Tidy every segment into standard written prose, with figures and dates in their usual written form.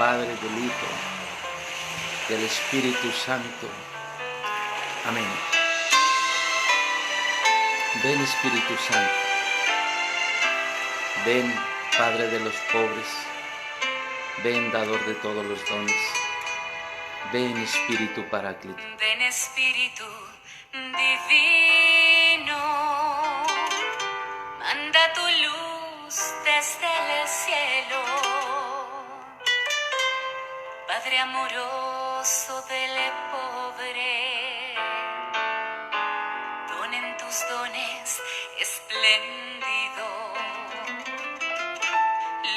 Padre, del Hijo, del Espíritu Santo. Amén. Ven, Espíritu Santo. Ven, Padre de los pobres. Ven, dador de todos los dones. Ven, Espíritu Paráclito. Ven, Espíritu Divino, manda tu luz desde el cielo. Padre amoroso del pobre, donen tus dones espléndido,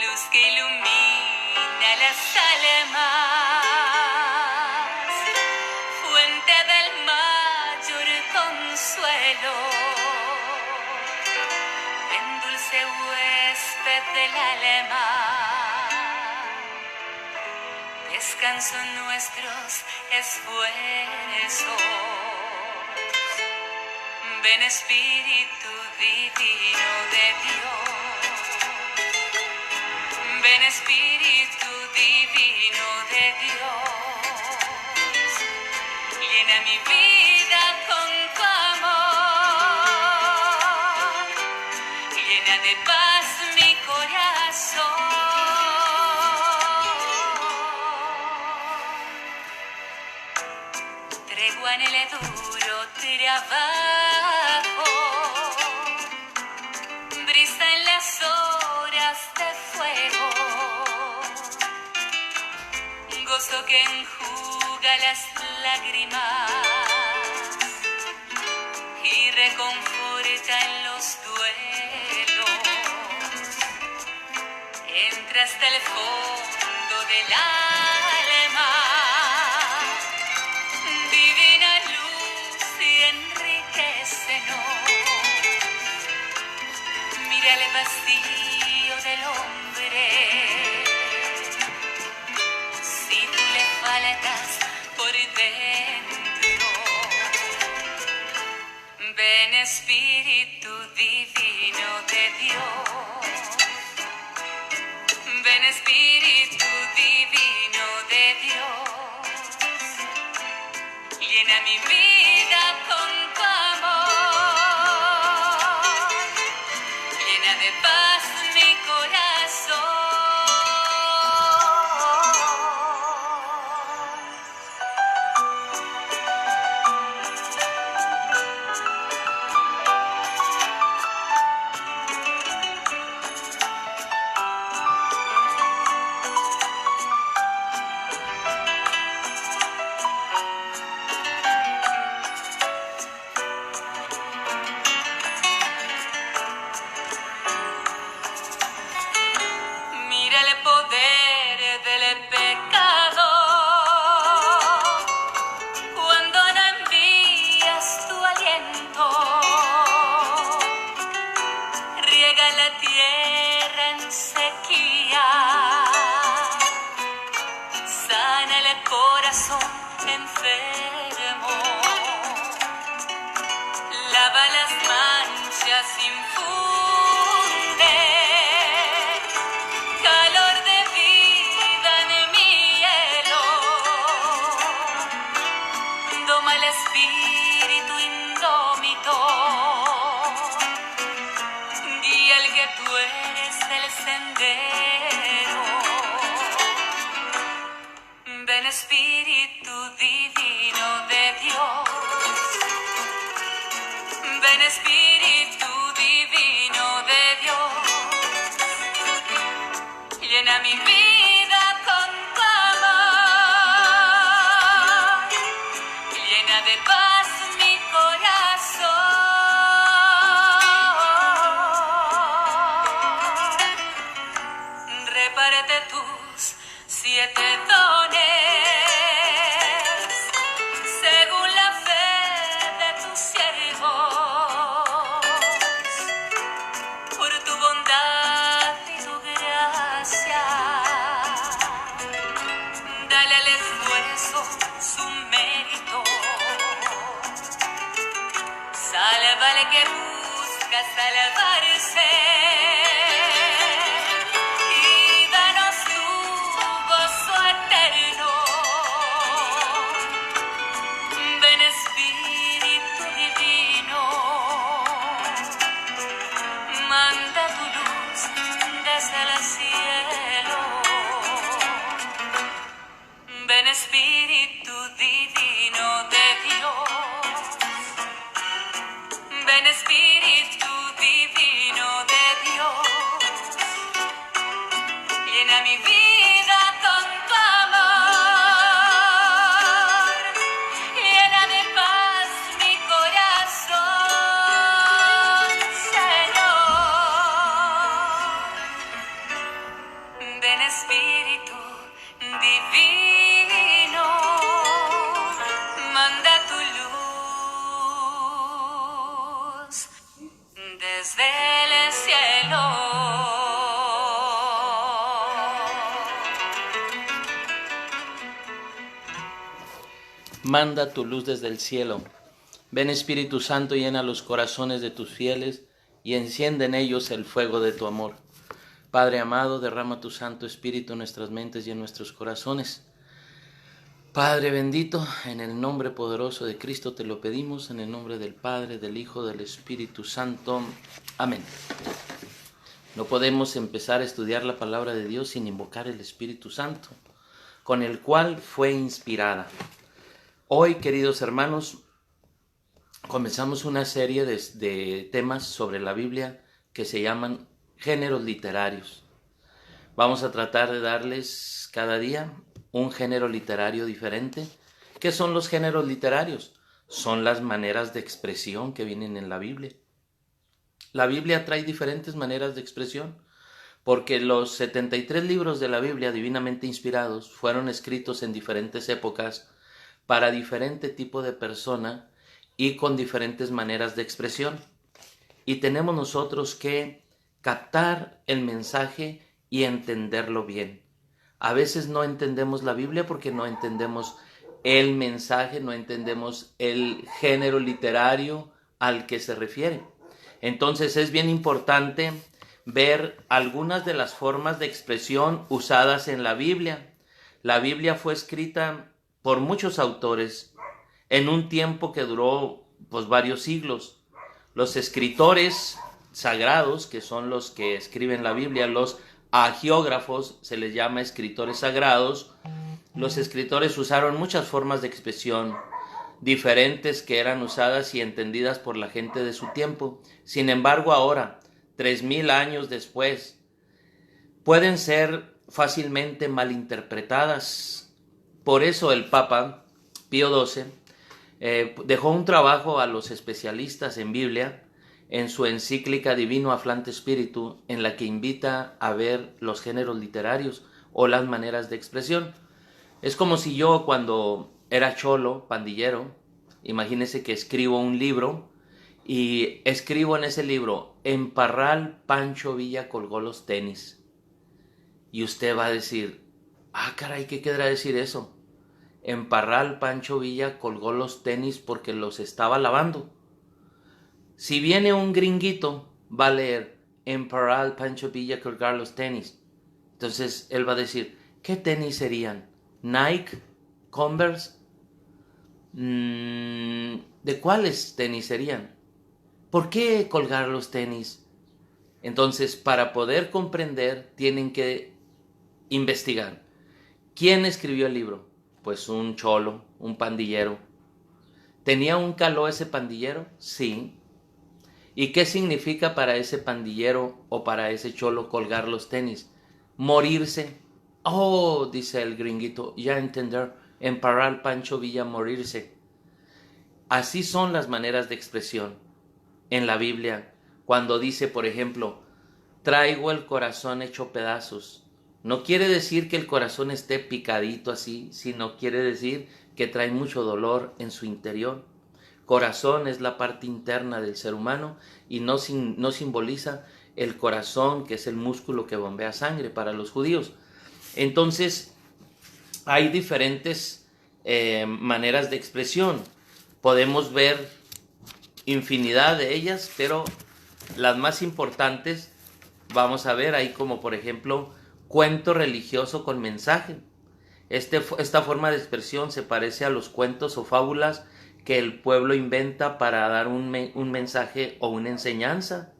luz que ilumina las almas, fuente del mayor consuelo. Ven, dulce huésped del alma, descanso en nuestros esfuerzos. Ven, Espíritu Divino de Dios. Ven, Espíritu Divino de Dios. Llena mi vida con tu amor. Llena de paz mi corazón. Tregua en el duro trabajo, brisa en las horas de fuego, gozo que enjuga las lágrimas y reconforta en los duelos. Entra hasta el fondo del alma, divina luz y enriquecenos. Mira el vacío del hombre, si tú le faltas por dentro. Ven, Espíritu Divino de Dios. Ven, Espíritu Divino de Dios. Llena mi vida con tu amor. Llena de paz mi Mira el poder del pecado cuando no envías tu aliento. Riega la tierra en sequía, sana el corazón enfermo, lava las manchas, infunde calor de vida en mi hielo. Doma el espíritu indómito, guía el que tú eres el sendero. Ven, Espíritu Divino de Dios. Ven, Espíritu Divino de Dios. Llena mi vida con tu amor. Llena de paz mi corazón. Reparte tus 7 dones según la fe de tus siervos. Por tu bondad y tu gracia, dale al esfuerzo su mérito. Salva al que busca salvarse y danos tu gozo desde el cielo. Manda tu luz desde el cielo. Ven Espíritu Santo, llena los corazones de tus fieles y enciende en ellos el fuego de tu amor. Padre amado, derrama tu Santo Espíritu en nuestras mentes y en nuestros corazones. Padre bendito, en el nombre poderoso de Cristo te lo pedimos, en el nombre del Padre, del Hijo, del Espíritu Santo. Amén. No podemos empezar a estudiar la palabra de Dios sin invocar el Espíritu Santo, con el cual fue inspirada. Hoy, queridos hermanos, comenzamos una serie de temas sobre la Biblia que se llaman géneros literarios. Vamos a tratar de darles cada día un género literario diferente. ¿Qué son los géneros literarios? Son las maneras de expresión que vienen en la Biblia. La Biblia trae diferentes maneras de expresión, porque los 73 libros de la Biblia divinamente inspirados fueron escritos en diferentes épocas para diferente tipo de persona y con diferentes maneras de expresión. Y tenemos nosotros que captar el mensaje y entenderlo bien. A veces no entendemos la Biblia porque no entendemos el mensaje, no entendemos el género literario al que se refiere. Entonces es bien importante ver algunas de las formas de expresión usadas en la Biblia. La Biblia fue escrita por muchos autores en un tiempo que duró varios siglos. Los escritores sagrados, que son los que escriben la Biblia, los agiógrafos, se les llama escritores sagrados. Los escritores usaron muchas formas de expresión diferentes que eran usadas y entendidas por la gente de su tiempo. Sin embargo, ahora, 3000 años después, pueden ser fácilmente malinterpretadas. Por eso el Papa Pío XII dejó un trabajo a los especialistas en Biblia en su encíclica Divino Aflante Spiritu, en la que invita a ver los géneros literarios o las maneras de expresión. Es como si yo, cuando era cholo, pandillero, imagínese que escribo un libro y escribo en ese libro: en Parral Pancho Villa colgó los tenis. Y usted va a decir: ah, caray, ¿qué querrá decir eso? En Parral Pancho Villa colgó los tenis porque los estaba lavando. Si viene un gringuito, va a leer: en Parral Pancho Villa colgar los tenis. Entonces él va a decir: ¿qué tenis serían? ¿Nike? ¿Converse? ¿De cuáles tenis serían? ¿Por qué colgar los tenis? Entonces, para poder comprender, tienen que investigar. ¿Quién escribió el libro? Pues un cholo, un pandillero. ¿Tenía un caló ese pandillero? Sí. ¿Y qué significa para ese pandillero o para ese cholo colgar los tenis? Morirse. Oh, dice el gringuito, ya entender, en Parral Pancho Villa morirse. Así son las maneras de expresión en la Biblia. Cuando dice, por ejemplo, traigo el corazón hecho pedazos, no quiere decir que el corazón esté picadito así, sino quiere decir que trae mucho dolor en su interior. Corazón es la parte interna del ser humano y no simboliza el corazón, que es el músculo que bombea sangre para los judíos. Entonces, hay diferentes maneras de expresión. Podemos ver infinidad de ellas, pero las más importantes vamos a ver ahí, como por ejemplo cuento religioso con mensaje. Esta forma de expresión se parece a los cuentos o fábulas que el pueblo inventa para dar un mensaje o una enseñanza.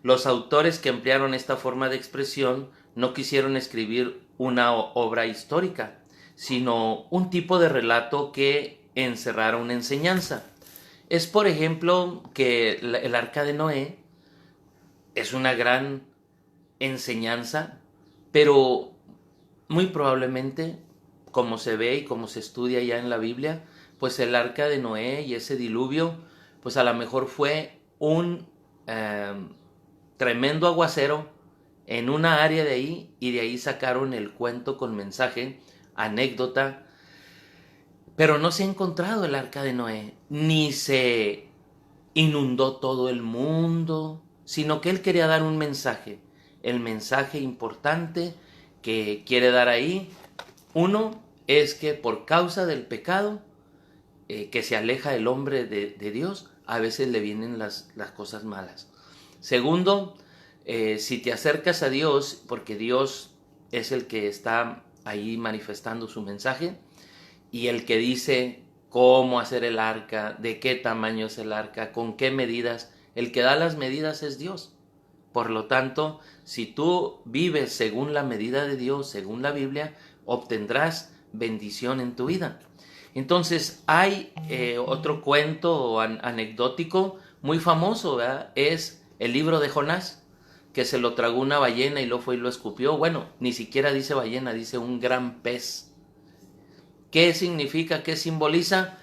Los autores que emplearon esta forma de expresión no quisieron escribir una obra histórica, sino un tipo de relato que encerrara una enseñanza. Es, por ejemplo, que el Arca de Noé es una gran enseñanza, pero muy probablemente, como se ve y como se estudia ya en la Biblia, pues el Arca de Noé y ese diluvio, pues a lo mejor fue un tremendo aguacero en una área de ahí, y de ahí sacaron el cuento con mensaje, anécdota, pero no se ha encontrado el Arca de Noé, ni se inundó todo el mundo, sino que él quería dar un mensaje, el mensaje importante que quiere dar ahí. Uno es que por causa del pecado que se aleja el hombre de Dios, a veces le vienen las cosas malas. Segundo, si te acercas a Dios, porque Dios es el que está ahí manifestando su mensaje y el que dice cómo hacer el arca, de qué tamaño es el arca, con qué medidas, el que da las medidas es Dios. Por lo tanto, si tú vives según la medida de Dios, según la Biblia, obtendrás bendición en tu vida. Entonces hay otro cuento anecdótico muy famoso, ¿verdad? Es el libro de Jonás, que se lo tragó una ballena y luego fue y lo escupió. Bueno, ni siquiera dice ballena, dice un gran pez. ¿Qué significa? ¿Qué simboliza?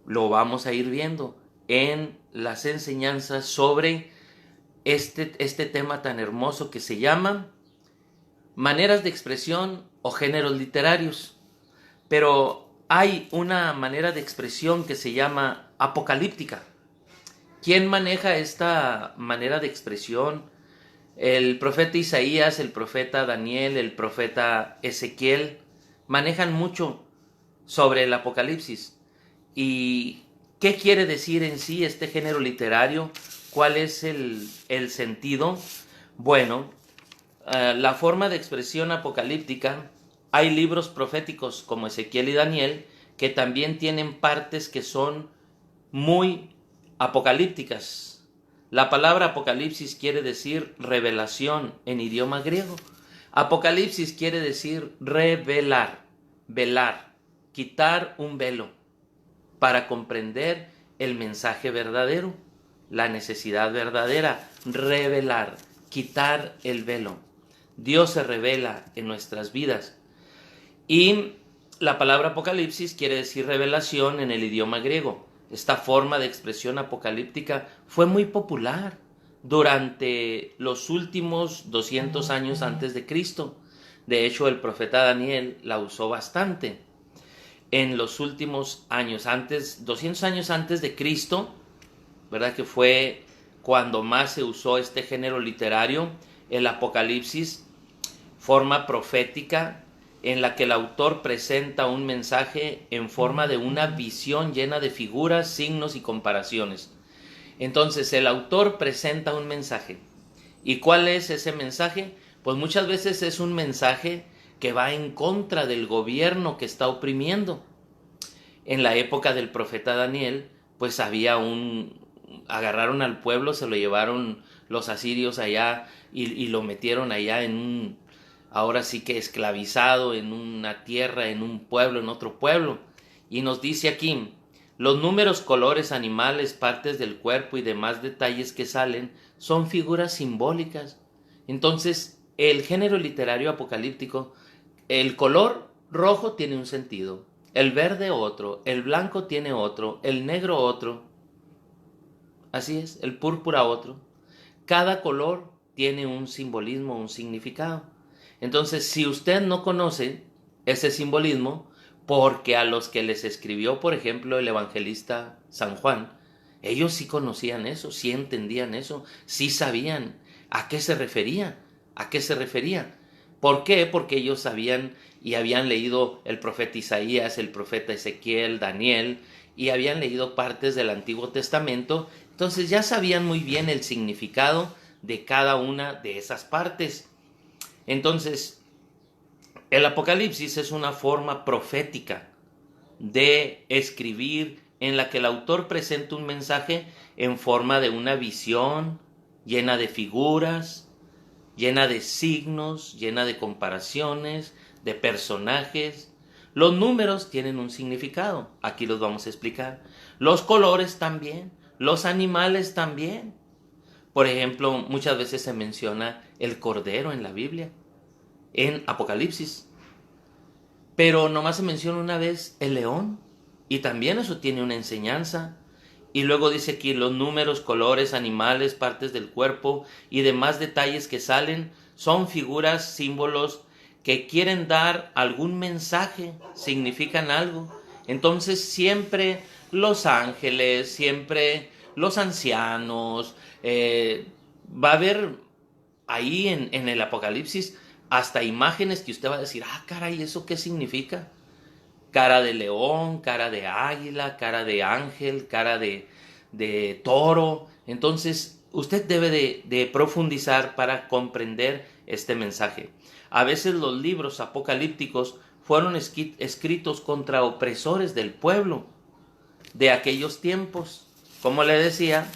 Lo vamos a ir viendo en las enseñanzas sobre este tema tan hermoso que se llama maneras de expresión o géneros literarios. Pero hay una manera de expresión que se llama apocalíptica. ¿Quién maneja esta manera de expresión? El profeta Isaías, el profeta Daniel, el profeta Ezequiel manejan mucho sobre el Apocalipsis. ¿Y qué quiere decir en sí este género literario? ¿Cuál es el sentido? Bueno, la forma de expresión apocalíptica, hay libros proféticos como Ezequiel y Daniel que también tienen partes que son muy apocalípticas. La palabra apocalipsis quiere decir revelación en idioma griego. Apocalipsis quiere decir revelar, velar, quitar un velo para comprender el mensaje verdadero, la necesidad verdadera, revelar, quitar el velo. Dios se revela en nuestras vidas. Y la palabra apocalipsis quiere decir revelación en el idioma griego. Esta forma de expresión apocalíptica fue muy popular durante los últimos 200 años antes de Cristo. De hecho, el profeta Daniel la usó bastante. En los últimos años, 200 años antes de Cristo, ¿verdad? Que fue cuando más se usó este género literario, el Apocalipsis, forma profética en la que el autor presenta un mensaje en forma de una visión llena de figuras, signos y comparaciones. Entonces el autor presenta un mensaje. ¿Y cuál es ese mensaje? Pues muchas veces es un mensaje que va en contra del gobierno que está oprimiendo. En la época del profeta Daniel, pues agarraron al pueblo, se lo llevaron los asirios allá y lo metieron allá ahora sí que esclavizado en una tierra, en un pueblo, en otro pueblo. Y nos dice aquí, los números, colores, animales, partes del cuerpo y demás detalles que salen son figuras simbólicas. Entonces, el género literario apocalíptico, el color rojo tiene un sentido, el verde otro, el blanco tiene otro, el negro otro. Así es, el púrpura otro. Cada color tiene un simbolismo, un significado. Entonces, si usted no conoce ese simbolismo, porque a los que les escribió, por ejemplo, el evangelista San Juan, ellos sí conocían eso, sí entendían eso, sí sabían a qué se refería, ¿Por qué? Porque ellos sabían y habían leído el profeta Isaías, el profeta Ezequiel, Daniel, y habían leído partes del Antiguo Testamento, entonces ya sabían muy bien el significado de cada una de esas partes. Entonces, el Apocalipsis es una forma profética de escribir en la que el autor presenta un mensaje en forma de una visión llena de figuras, llena de signos, llena de comparaciones, de personajes. Los números tienen un significado, aquí los vamos a explicar. Los colores también, los animales también. Por ejemplo, muchas veces se menciona el cordero en la Biblia, en Apocalipsis. Pero nomás se menciona una vez el león, y también eso tiene una enseñanza. Y luego dice aquí los números, colores, animales, partes del cuerpo y demás detalles que salen son figuras, símbolos que quieren dar algún mensaje, significan algo. Entonces siempre los ángeles, siempre los ancianos, va a haber ahí en el Apocalipsis hasta imágenes que usted va a decir, ah, caray, ¿eso qué significa? Cara de león, cara de águila, cara de ángel, cara de toro. Entonces, usted debe de profundizar para comprender este mensaje. A veces los libros apocalípticos fueron escritos contra opresores del pueblo de aquellos tiempos. Como le decía,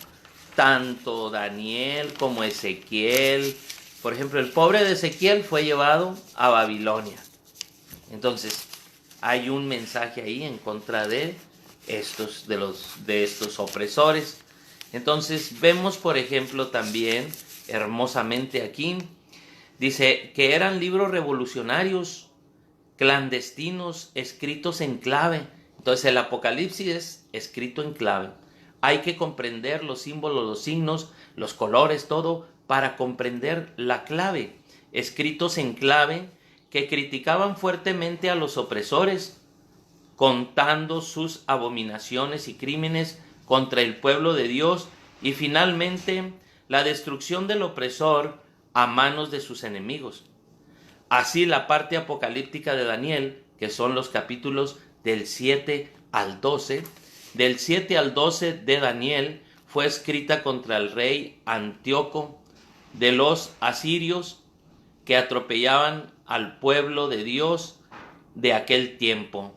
tanto Daniel como Ezequiel, por ejemplo, el pobre de Ezequiel fue llevado a Babilonia. Entonces, hay un mensaje ahí en contra de estos opresores. Entonces, vemos, por ejemplo, también hermosamente aquí, dice que eran libros revolucionarios, clandestinos, escritos en clave. Entonces, el Apocalipsis es escrito en clave. Hay que comprender los símbolos, los signos, los colores, todo, para comprender la clave. Escritos en clave que criticaban fuertemente a los opresores, contando sus abominaciones y crímenes contra el pueblo de Dios y finalmente la destrucción del opresor a manos de sus enemigos. Así la parte apocalíptica de Daniel, que son los capítulos del 7 al 12, del 7 al 12 de Daniel fue escrita contra el rey Antíoco de los asirios que atropellaban al pueblo de Dios de aquel tiempo.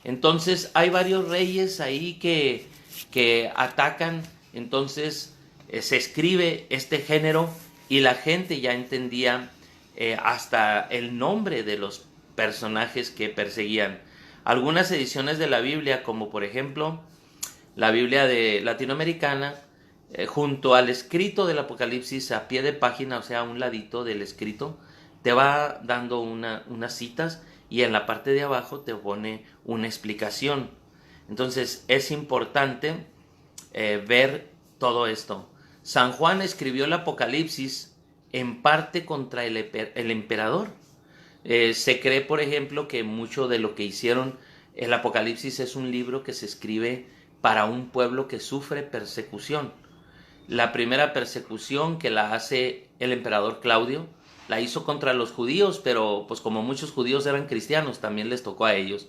Entonces hay varios reyes ahí que atacan. Entonces se escribe este género y la gente ya entendía hasta el nombre de los personajes que perseguían. Algunas ediciones de la Biblia, como por ejemplo la Biblia de latinoamericana, junto al escrito del Apocalipsis a pie de página, o sea, a un ladito del escrito, te va dando unas citas y en la parte de abajo te pone una explicación. Entonces es importante ver todo esto. San Juan escribió el Apocalipsis en parte contra el emperador. Se cree, por ejemplo, que mucho de lo que hicieron el Apocalipsis es un libro que se escribe para un pueblo que sufre persecución. La primera persecución que la hace el emperador Claudio la hizo contra los judíos, pero pues como muchos judíos eran cristianos, también les tocó a ellos.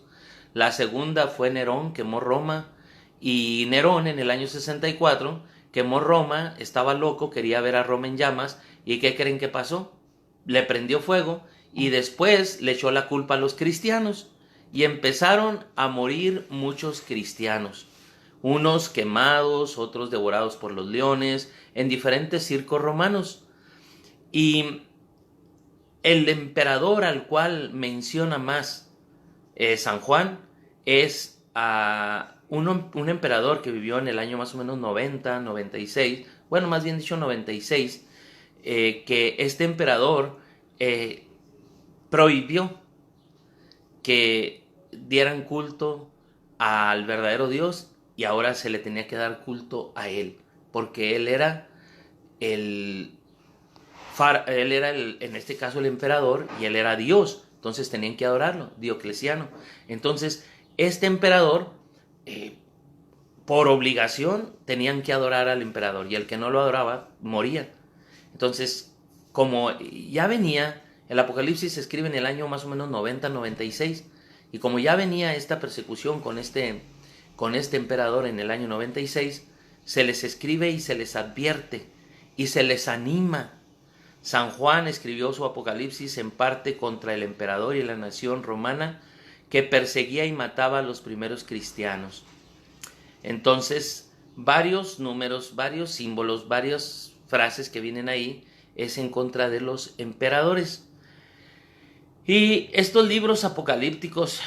La segunda fue Nerón, quemó Roma, y Nerón en el año 64 quemó Roma, estaba loco, quería ver a Roma en llamas, ¿y qué creen que pasó? Le prendió fuego y después le echó la culpa a los cristianos y empezaron a morir muchos cristianos. Unos quemados, otros devorados por los leones, en diferentes circos romanos. Y el emperador al cual menciona más San Juan es un emperador que vivió en el año más o menos 90, 96, bueno, más bien dicho 96, que este emperador prohibió que dieran culto al verdadero Dios y ahora se le tenía que dar culto a él, porque él era en este caso el emperador y él era Dios, entonces tenían que adorarlo, Diocleciano. Entonces este emperador, por obligación, tenían que adorar al emperador y el que no lo adoraba moría. Entonces, como ya venía, el Apocalipsis se escribe en el año más o menos 90, 96, y como ya venía esta persecución con este emperador en el año 96, se les escribe y se les advierte y se les anima. San Juan escribió su Apocalipsis en parte contra el emperador y la nación romana que perseguía y mataba a los primeros cristianos. Entonces, varios números, varios símbolos, varias frases que vienen ahí es en contra de los emperadores. Y estos libros apocalípticos,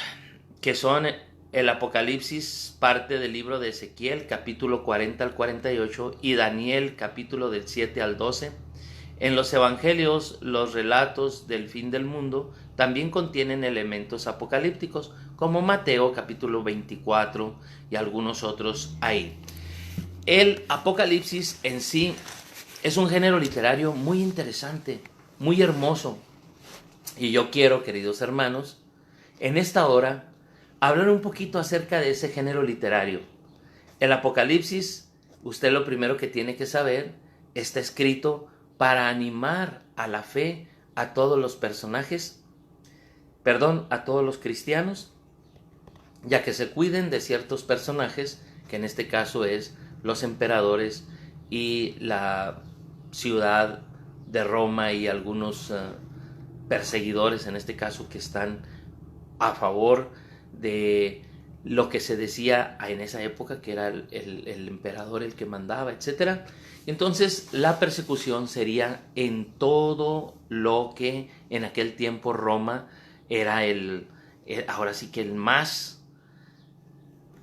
que son el Apocalipsis, parte del libro de Ezequiel, capítulo 40 al 48, y Daniel, capítulo del 7 al 12, en los evangelios, los relatos del fin del mundo también contienen elementos apocalípticos, como Mateo, capítulo 24, y algunos otros ahí. El Apocalipsis en sí es un género literario muy interesante, muy hermoso. Y yo quiero, queridos hermanos, en esta hora, hablar un poquito acerca de ese género literario. El Apocalipsis, usted lo primero que tiene que saber, está escrito para animar a la fe a todos los personajes, a todos los cristianos, ya que se cuiden de ciertos personajes, que en este caso es los emperadores y la ciudad de Roma y algunos perseguidores, en este caso, que están a favor de lo que se decía en esa época, que era el emperador el que mandaba, etc. Entonces la persecución sería en todo lo que en aquel tiempo Roma era ahora sí que el más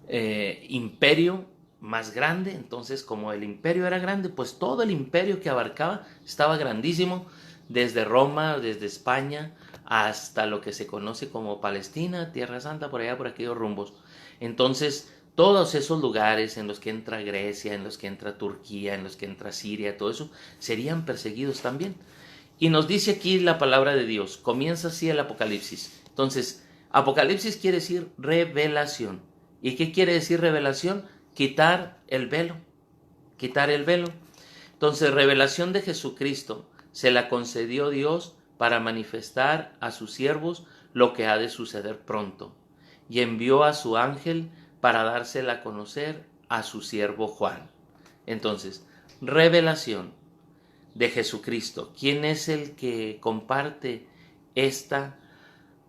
imperio más grande. Entonces, como el imperio era grande, pues todo el imperio que abarcaba estaba grandísimo, desde Roma, desde España, hasta lo que se conoce como Palestina, Tierra Santa, por allá, por aquellos rumbos. Entonces, todos esos lugares en los que entra Grecia, en los que entra Turquía, en los que entra Siria, todo eso, serían perseguidos también. Y nos dice aquí la palabra de Dios, comienza así el Apocalipsis. Entonces, Apocalipsis quiere decir revelación. ¿Y qué quiere decir revelación? Quitar el velo. Quitar el velo. Entonces, revelación de Jesucristo se la concedió Dios para manifestar a sus siervos lo que ha de suceder pronto. Y envió a su ángel para dársela a conocer a su siervo Juan. Entonces, revelación de Jesucristo. ¿Quién es el que comparte esta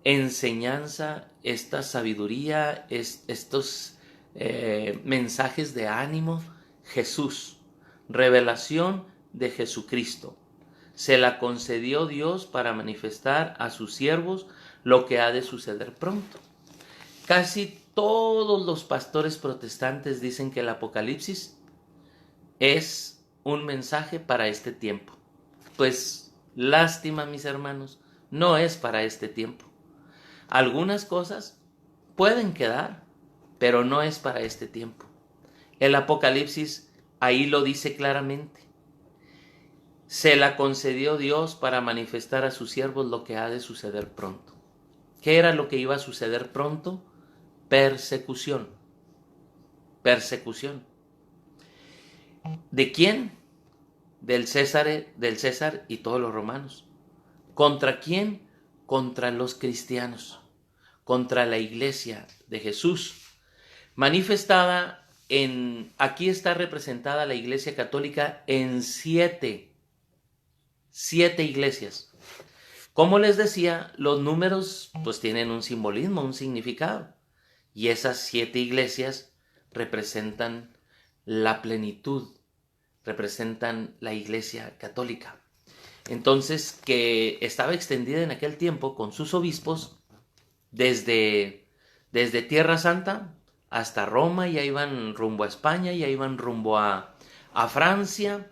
enseñanza, esta sabiduría, estos mensajes de ánimo? Jesús. Revelación de Jesucristo. Se la concedió Dios para manifestar a sus siervos lo que ha de suceder pronto. Casi todos los pastores protestantes dicen que el Apocalipsis es un mensaje para este tiempo. Pues lástima, mis hermanos, no es para este tiempo. Algunas cosas pueden quedar, pero no es para este tiempo. El Apocalipsis ahí lo dice claramente. Se la concedió Dios para manifestar a sus siervos lo que ha de suceder pronto. ¿Qué era lo que iba a suceder pronto? Persecución. Persecución. ¿De quién? Del César y todos los romanos. ¿Contra quién? Contra los cristianos, contra la iglesia de Jesús, manifestada aquí está representada la iglesia católica en siete iglesias. Como les decía, los números pues tienen un simbolismo, un significado, y esas 7 iglesias representan la plenitud, representan la iglesia católica. Entonces, que estaba extendida en aquel tiempo con sus obispos desde Tierra Santa hasta Roma, y ahí iban rumbo a España, y ahí iban rumbo a Francia,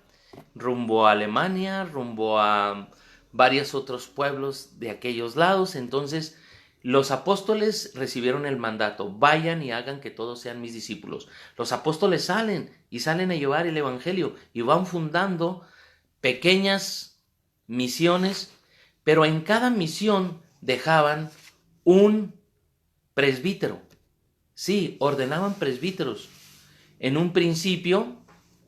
rumbo a Alemania, rumbo a varios otros pueblos de aquellos lados. Entonces, los apóstoles recibieron el mandato: vayan y hagan que todos sean mis discípulos. Los apóstoles salen a llevar el evangelio y van fundando pequeñas misiones, pero en cada misión dejaban un presbítero. Sí, ordenaban presbíteros. En un principio,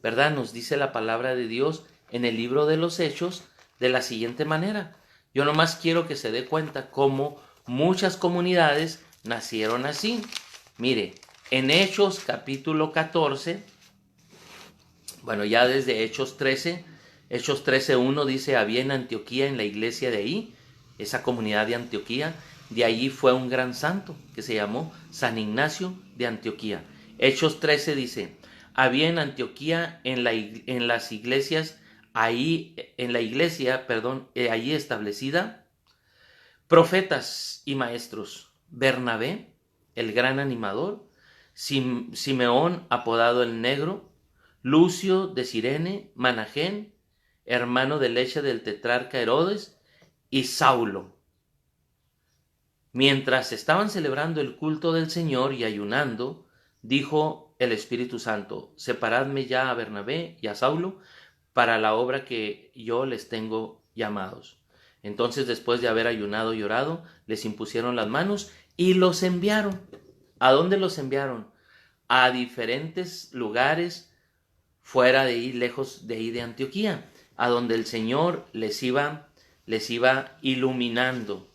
¿verdad? Nos dice la palabra de Dios en el libro de los Hechos de la siguiente manera. Yo nomás quiero que se dé cuenta cómo muchas comunidades nacieron así. Mire, en Hechos capítulo 14, bueno, ya desde Hechos 13:1 dice: había en Antioquía, en la iglesia de ahí, esa comunidad de Antioquía, de allí fue un gran santo que se llamó San Ignacio de Antioquía. Hechos 13 dice: había en Antioquía, en las iglesias, allí establecida, profetas y maestros: Bernabé, el gran animador; Simeón, apodado el Negro; Lucio de Cirene; Managén, hermano de leche del tetrarca Herodes; y Saulo. Mientras estaban celebrando el culto del Señor y ayunando, dijo el Espíritu Santo: separadme ya a Bernabé y a Saulo para la obra que yo les tengo llamados. Entonces, después de haber ayunado y orado, les impusieron las manos y los enviaron. ¿A dónde los enviaron? A diferentes lugares fuera de ahí, lejos de ahí de Antioquía, a donde el Señor les iba iluminando.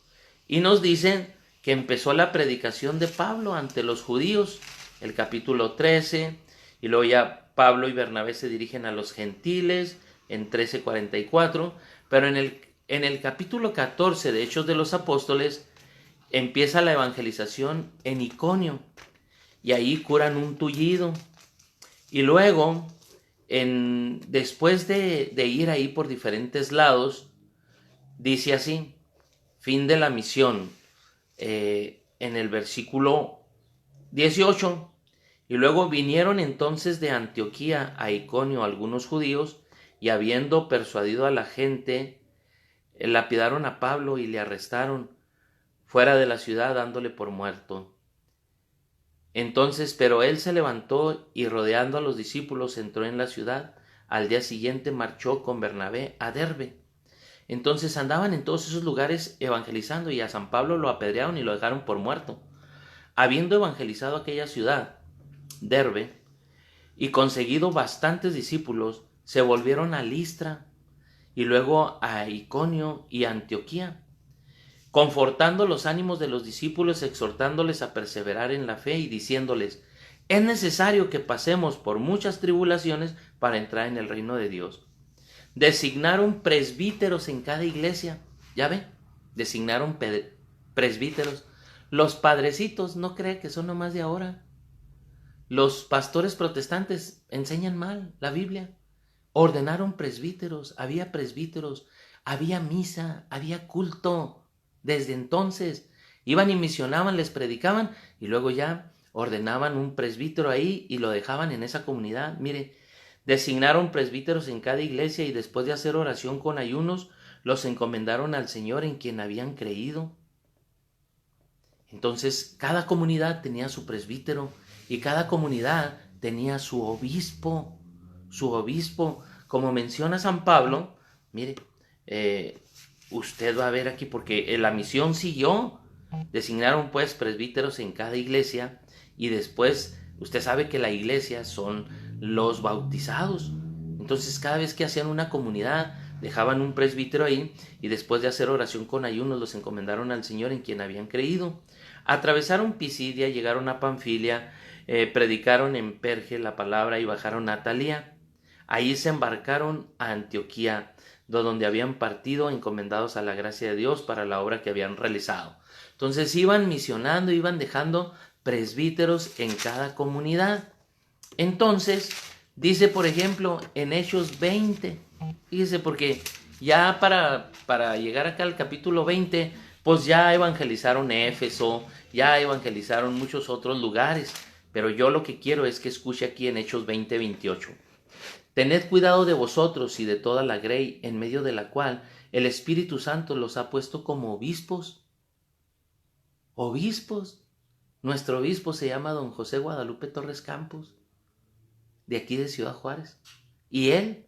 Y nos dicen que empezó la predicación de Pablo ante los judíos, el capítulo 13, y luego ya Pablo y Bernabé se dirigen a los gentiles en 13:44, pero en el capítulo 14 de Hechos de los Apóstoles empieza la evangelización en Iconio, y ahí curan un tullido. Y luego, después de ir ahí por diferentes lados, dice así, fin de la misión, en el versículo 18. Y luego vinieron entonces de Antioquía a Iconio algunos judíos, y habiendo persuadido a la gente, lapidaron a Pablo y le arrestaron fuera de la ciudad, dándole por muerto. Entonces, pero él se levantó y, rodeando a los discípulos, entró en la ciudad. Al día siguiente marchó con Bernabé a Derbe. Entonces andaban en todos esos lugares evangelizando, y a San Pablo lo apedrearon y lo dejaron por muerto. Habiendo evangelizado aquella ciudad, Derbe, y conseguido bastantes discípulos, se volvieron a Listra y luego a Iconio y Antioquía, confortando los ánimos de los discípulos, exhortándoles a perseverar en la fe y diciéndoles: es necesario que pasemos por muchas tribulaciones para entrar en el reino de Dios. Designaron presbíteros en cada iglesia. ¿Ya ven? Designaron presbíteros. Los padrecitos no creen que son nomás de ahora. Los pastores protestantes enseñan mal la Biblia. Ordenaron presbíteros, había misa, había culto. Desde entonces iban y misionaban, les predicaban, y luego ya ordenaban un presbítero ahí y lo dejaban en esa comunidad. Mire, designaron presbíteros en cada iglesia, y después de hacer oración con ayunos, los encomendaron al Señor en quien habían creído. Entonces cada comunidad tenía su presbítero, y cada comunidad tenía su obispo. Como menciona San Pablo, mire, usted va a ver aquí, porque la misión siguió. Designaron pues presbíteros en cada iglesia, y después usted sabe que la iglesia son los bautizados. Entonces cada vez que hacían una comunidad, dejaban un presbítero ahí, y después de hacer oración con ayunos, los encomendaron al Señor en quien habían creído. Atravesaron Pisidia, llegaron a Panfilia, predicaron en Perge la palabra y bajaron a Atalía. Ahí se embarcaron a Antioquía, donde habían partido encomendados a la gracia de Dios para la obra que habían realizado. Entonces iban misionando, iban dejando presbíteros en cada comunidad. Entonces dice, por ejemplo, en Hechos 20, fíjese, porque ya para llegar acá al capítulo 20, pues ya evangelizaron Éfeso, ya evangelizaron muchos otros lugares, pero yo lo que quiero es que escuche aquí en Hechos 20:28. Tened cuidado de vosotros y de toda la grey en medio de la cual el Espíritu Santo los ha puesto como obispos. Obispos. Nuestro obispo se llama don José Guadalupe Torres Campos, de aquí de Ciudad Juárez. Y él,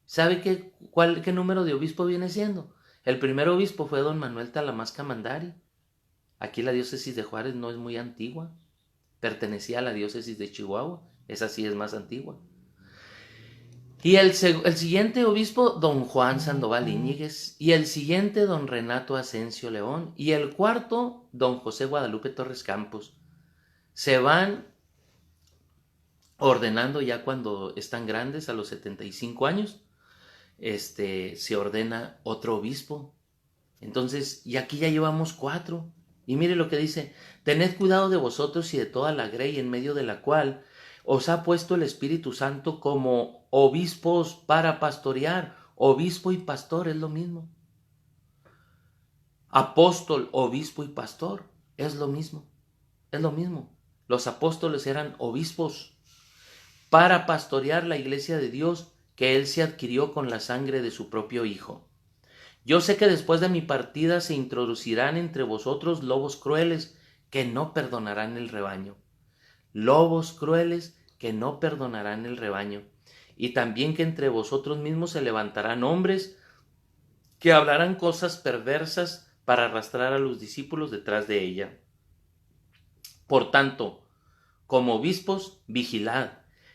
¿sabe qué número de obispo viene siendo? El primer obispo fue don Manuel Talamasca Mandari. Aquí la diócesis de Juárez no es muy antigua. Pertenecía a la diócesis de Chihuahua. Esa sí es más antigua. Y el siguiente obispo, don Juan Sandoval Íñiguez. Y el siguiente, don Renato Asensio León. Y el cuarto, don José Guadalupe Torres Campos. Se van ordenando ya cuando están grandes, a los 75 años. Se ordena otro obispo. Entonces, y aquí ya llevamos 4. Y mire lo que dice: tened cuidado de vosotros y de toda la grey en medio de la cual os ha puesto el Espíritu Santo como obispos para pastorear. Obispo y pastor es lo mismo. Apóstol, obispo y pastor es lo mismo. Es lo mismo. Los apóstoles eran obispos para pastorear la iglesia de Dios que Él se adquirió con la sangre de su propio Hijo. Yo sé que después de mi partida se introducirán entre vosotros lobos crueles que no perdonarán el rebaño. Lobos crueles que no perdonarán el rebaño. Y también que entre vosotros mismos se levantarán hombres que hablarán cosas perversas para arrastrar a los discípulos detrás de ella. Por tanto, como obispos, vigilad,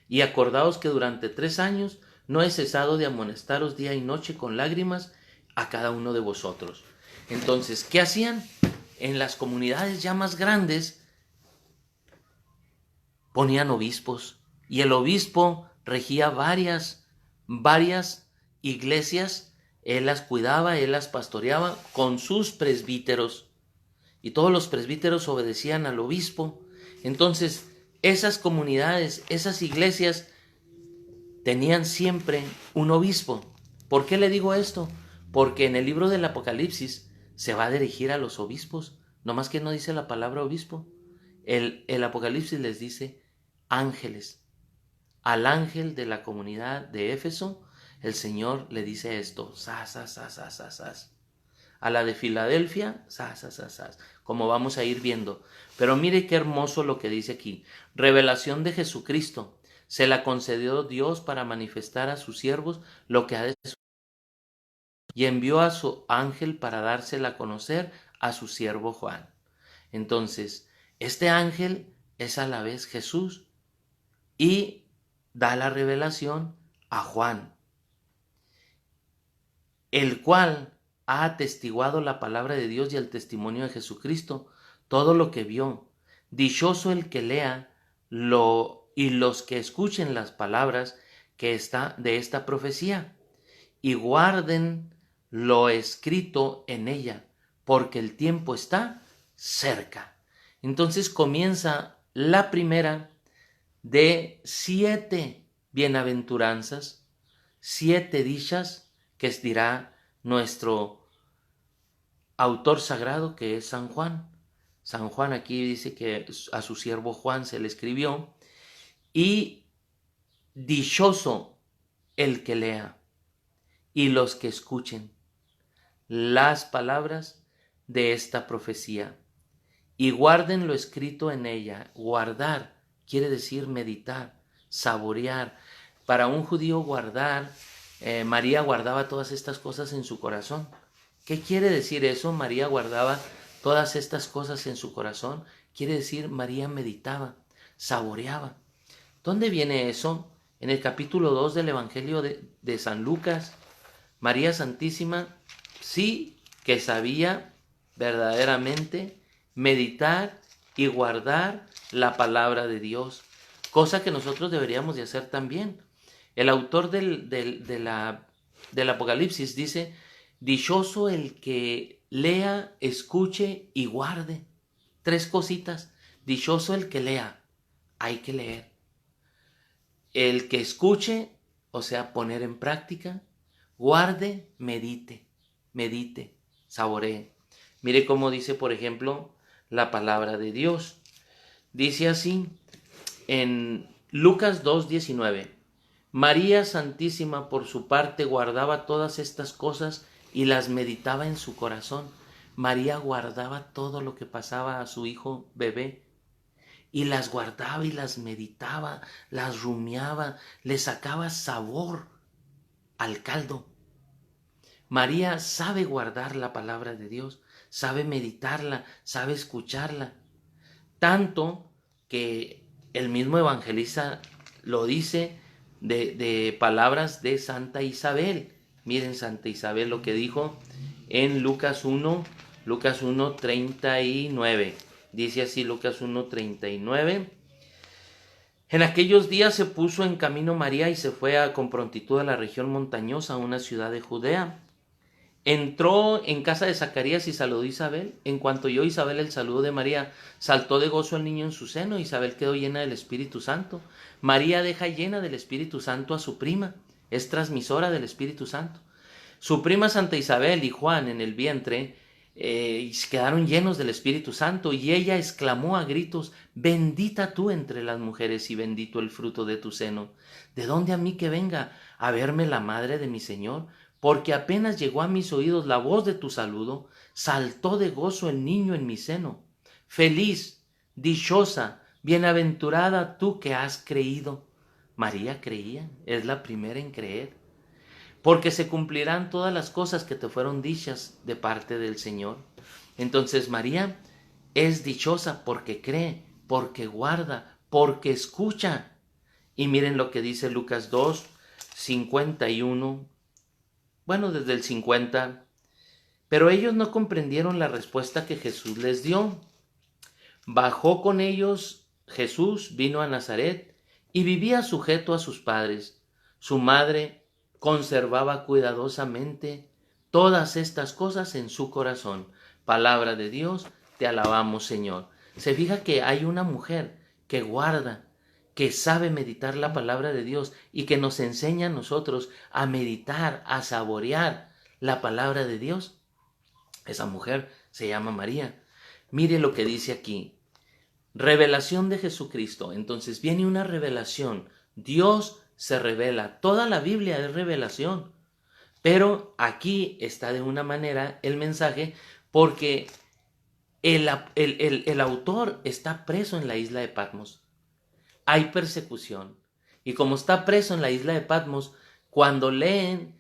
Y acordaos que durante 3 años no he cesado de amonestaros día y noche con lágrimas a cada uno de vosotros. Entonces, ¿qué hacían? En las comunidades ya más grandes ponían obispos, y el obispo regía varias iglesias. Él las cuidaba, él las pastoreaba con sus presbíteros, y todos los presbíteros obedecían al obispo. Entonces, esas comunidades, esas iglesias tenían siempre un obispo. ¿Por qué le digo esto? Porque en el libro del Apocalipsis se va a dirigir a los obispos, nomás que no dice la palabra obispo. El Apocalipsis les dice ángeles. Al ángel de la comunidad de Éfeso, el Señor le dice esto: sas, sas, sas, sas, sas, sas. A la de Filadelfia, sas, sas, sas, sas, como vamos a ir viendo. Pero mire qué hermoso lo que dice aquí. Revelación de Jesucristo. Se la concedió Dios para manifestar a sus siervos lo que ha de suceder, y envió a su ángel para dársela a conocer a su siervo Juan. Entonces, este ángel es a la vez Jesús y da la revelación a Juan, el cual ha atestiguado la palabra de Dios y el testimonio de Jesucristo, todo lo que vio. Dichoso el que lea y los que escuchen las palabras que está de esta profecía y guarden lo escrito en ella, porque el tiempo está cerca. Entonces comienza la primera de 7 bienaventuranzas, 7 dichas que dirá nuestro autor sagrado, que es San Juan. San Juan aquí dice que a su siervo Juan se le escribió, y dichoso el que lea y los que escuchen las palabras de esta profecía y guarden lo escrito en ella. Guardar quiere decir meditar, saborear. Para un judío guardar, María guardaba todas estas cosas en su corazón. ¿Qué quiere decir eso? María guardaba todas estas cosas en su corazón. Quiere decir, María meditaba, saboreaba. ¿Dónde viene eso? En el capítulo 2 del Evangelio de San Lucas. María Santísima sí que sabía verdaderamente meditar y guardar la palabra de Dios, cosa que nosotros deberíamos de hacer también. El autor del Apocalipsis dice: dichoso el que lea, escuche y guarde. 3 cositas. Dichoso el que lea, hay que leer. El que escuche, o sea, poner en práctica. Guarde, medite, saboree. Mire cómo dice, por ejemplo, la palabra de Dios. Dice así en Lucas 2:19. María Santísima, por su parte, guardaba todas estas cosas y las meditaba en su corazón. María guardaba todo lo que pasaba a su hijo bebé, y las guardaba y las meditaba, las rumiaba, le sacaba sabor al caldo. María sabe guardar la palabra de Dios, sabe meditarla, sabe escucharla, tanto que el mismo evangelista lo dice de palabras de Santa Isabel. Miren Santa Isabel lo que dijo en Lucas 1:39. Dice así Lucas 1:39. En aquellos días se puso en camino María y se fue con prontitud a la región montañosa, a una ciudad de Judea. Entró en casa de Zacarías y saludó a Isabel. En cuanto oyó Isabel el saludo de María, saltó de gozo el niño en su seno. Isabel quedó llena del Espíritu Santo. María deja llena del Espíritu Santo a su prima, es transmisora del Espíritu Santo. Su prima Santa Isabel y Juan en el vientre quedaron llenos del Espíritu Santo, y ella exclamó a gritos: bendita tú entre las mujeres y bendito el fruto de tu seno. ¿De dónde a mí que venga a verme la madre de mi Señor? Porque apenas llegó a mis oídos la voz de tu saludo, saltó de gozo el niño en mi seno. Feliz, dichosa, bienaventurada tú que has creído. María creía, es la primera en creer, porque se cumplirán todas las cosas que te fueron dichas de parte del Señor. Entonces María es dichosa porque cree, porque guarda, porque escucha. Y miren lo que dice Lucas 2, 51, bueno, desde el 50. Pero ellos no comprendieron la respuesta que Jesús les dio. Bajó con ellos Jesús, vino a Nazaret y vivía sujeto a sus padres. Su madre conservaba cuidadosamente todas estas cosas en su corazón. Palabra de Dios, te alabamos, Señor. Se fija que hay una mujer que guarda, que sabe meditar la palabra de Dios y que nos enseña a nosotros a meditar, a saborear la palabra de Dios. Esa mujer se llama María. Mire lo que dice aquí. Revelación de Jesucristo. Entonces viene una revelación. Dios se revela. Toda la Biblia es revelación. Pero aquí está de una manera el mensaje porque el autor está preso en la isla de Patmos. Hay persecución. Y como está preso en la isla de Patmos, cuando leen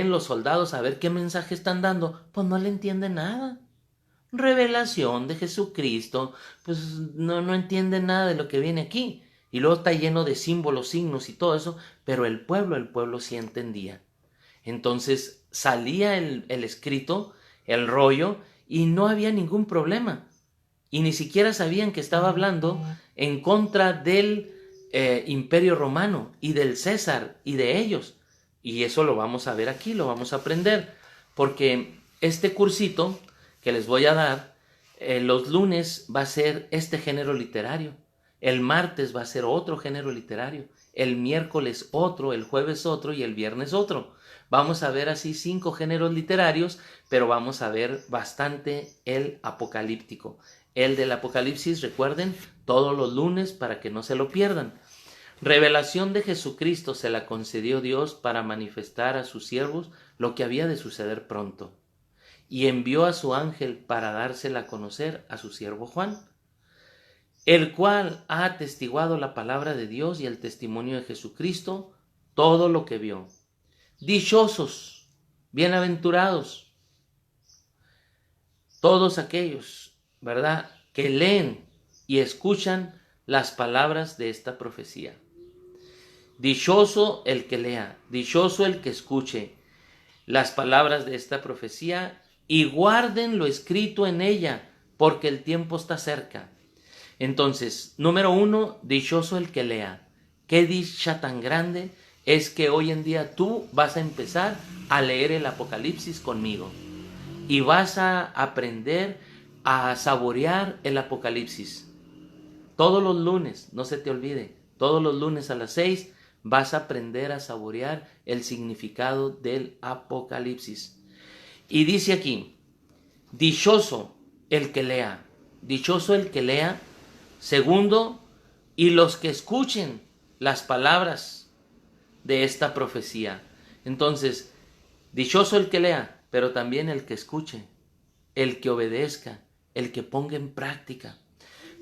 los soldados a ver qué mensaje están dando, pues no le entienden nada. Revelación de Jesucristo, pues no entiende nada de lo que viene aquí. Y luego está lleno de símbolos, signos y todo eso, pero el pueblo sí entendía. Entonces salía el escrito, el rollo, y no había ningún problema. Y ni siquiera sabían que estaba hablando en contra del Imperio Romano y del César y de ellos. Y eso lo vamos a ver aquí, lo vamos a aprender, porque este cursito que les voy a dar, los lunes va a ser este género literario, el martes va a ser otro género literario, el miércoles otro, el jueves otro y el viernes otro. Vamos a ver así 5 géneros literarios, pero vamos a ver bastante el apocalíptico. El del Apocalipsis, recuerden, todos los lunes para que no se lo pierdan. Revelación de Jesucristo se la concedió Dios para manifestar a sus siervos lo que había de suceder pronto. Y envió a su ángel para dársela a conocer a su siervo Juan, el cual ha atestiguado la palabra de Dios y el testimonio de Jesucristo, todo lo que vio. Dichosos, bienaventurados, todos aquellos, ¿verdad?, que leen y escuchan las palabras de esta profecía. Dichoso el que lea, dichoso el que escuche las palabras de esta profecía y guarden lo escrito en ella, porque el tiempo está cerca. Entonces, número 1, dichoso el que lea. Qué dicha tan grande es que hoy en día tú vas a empezar a leer el Apocalipsis conmigo y vas a aprender a saborear el Apocalipsis. Todos los lunes, no se te olvide, todos los lunes a las 6 vas a aprender a saborear el significado del Apocalipsis. Y dice aquí, dichoso el que lea, dichoso el que lea. Segundo, y los que escuchen las palabras de esta profecía. Entonces, dichoso el que lea, pero también el que escuche, el que obedezca, el que ponga en práctica.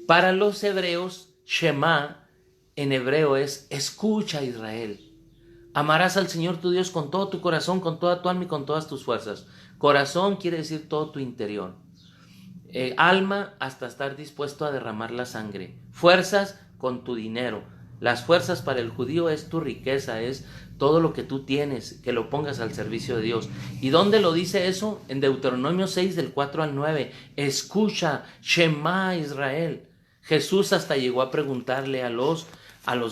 Para los hebreos, Shema en hebreo es escucha, Israel. Amarás al Señor tu Dios con todo tu corazón, con toda tu alma y con todas tus fuerzas. Corazón quiere decir todo tu interior. Alma hasta estar dispuesto a derramar la sangre. Fuerzas con tu dinero. Las fuerzas para el judío es tu riqueza, es todo lo que tú tienes, que lo pongas al servicio de Dios. ¿Y dónde lo dice eso? En Deuteronomio 6 del 4 al 9. Escucha, Shema Israel. Jesús hasta llegó a preguntarle a los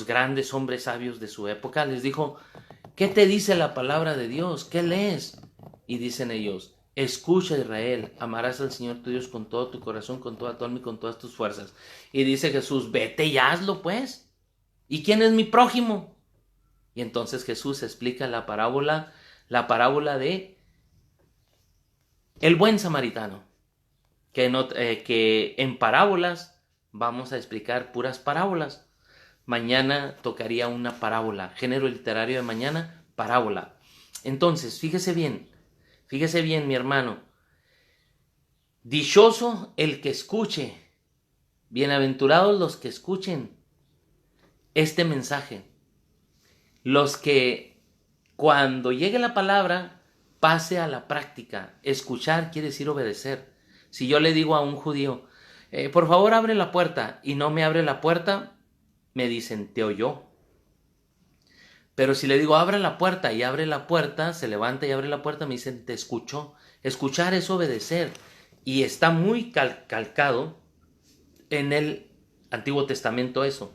grandes hombres sabios de su época. Les dijo, ¿qué te dice la palabra de Dios? ¿Qué lees? Y dicen ellos, escucha, Israel, amarás al Señor tu Dios con todo tu corazón, con toda tu alma y con todas tus fuerzas. Y dice Jesús, vete y hazlo pues. ¿Y quién es mi prójimo? Y entonces Jesús explica la parábola de el buen samaritano. Que en parábolas vamos a explicar puras parábolas. Mañana tocaría una parábola. Género literario de mañana, parábola. Entonces, fíjese bien, mi hermano. Dichoso el que escuche. Bienaventurados los que escuchen este mensaje. Los que cuando llegue la palabra pase a la práctica. Escuchar quiere decir obedecer. Si yo le digo a un judío, por favor abre la puerta, y no me abre la puerta, me dicen, te oyó. Pero si le digo, abre la puerta, y abre la puerta, se levanta y abre la puerta, me dicen, te escuchó. Escuchar es obedecer. Y está muy calcado en el Antiguo Testamento eso.